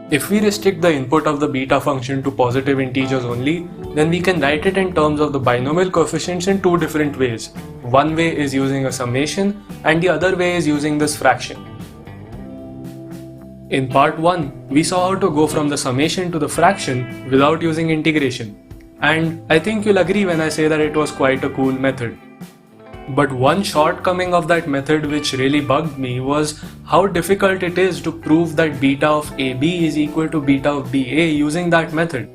If we restrict the input of the beta function to positive integers only, then we can write it in terms of the binomial coefficients in two different ways. One way is using a summation and the other way is using this fraction. In part 1, we saw how to go from the summation to the fraction without using integration. And I think you'll agree when I say that it was quite a cool method. But one shortcoming of that method which really bugged me was how difficult it is to prove that beta of AB is equal to beta of BA using that method.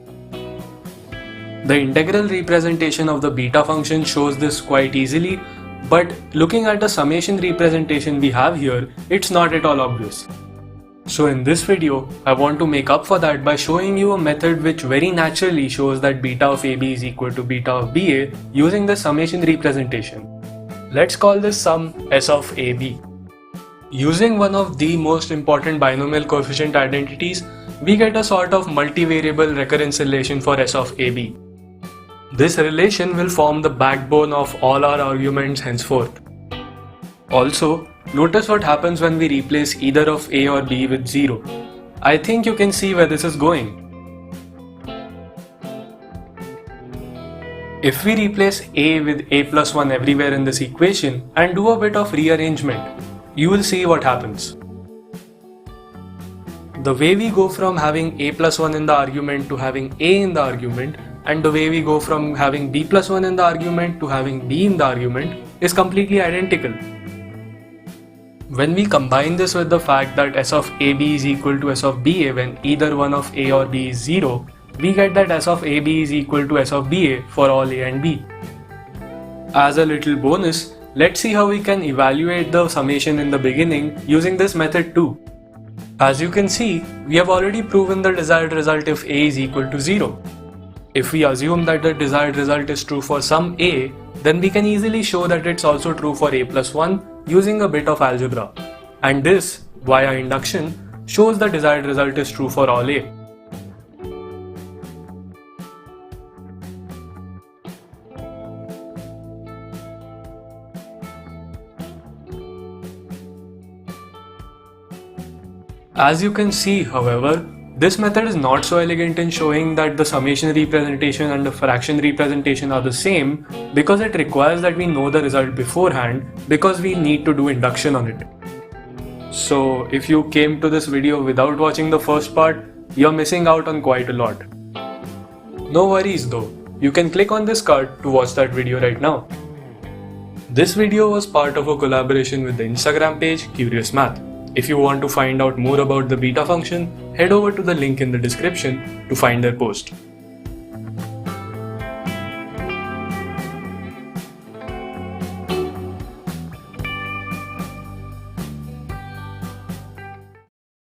The integral representation of the beta function shows this quite easily, but looking at the summation representation we have here, it's not at all obvious. So in this video, I want to make up for that by showing you a method which very naturally shows that beta of AB is equal to beta of BA using the summation representation. Let's call this sum S of AB. Using one of the most important binomial coefficient identities, we get a sort of multivariable recurrence relation for S of AB. This relation will form the backbone of all our arguments henceforth. Also, notice what happens when we replace either of A or B with 0. I think you can see where this is going. If we replace A with A plus 1 everywhere in this equation and do a bit of rearrangement, you will see what happens. The way we go from having A plus 1 in the argument to having A in the argument, and the way we go from having B plus 1 in the argument to having B in the argument is completely identical. When we combine this with the fact that S of AB is equal to S of BA when either one of A or B is 0, we get that S of AB is equal to S of BA for all A and B. As a little bonus, let's see how we can evaluate the summation in the beginning using this method too. As you can see, we have already proven the desired result if A is equal to 0. If we assume that the desired result is true for some A, then we can easily show that it's also true for A plus 1 using a bit of algebra. And this, via induction, shows the desired result is true for all A. As you can see, however, this method is not so elegant in showing that the summation representation and the fraction representation are the same because it requires that we know the result beforehand because we need to do induction on it. So if you came to this video without watching the first part, you're missing out on quite a lot. No worries though, you can click on this card to watch that video right now. This video was part of a collaboration with the Instagram page Curious Math. If you want to find out more about the beta function, head over to the link in the description to find their post.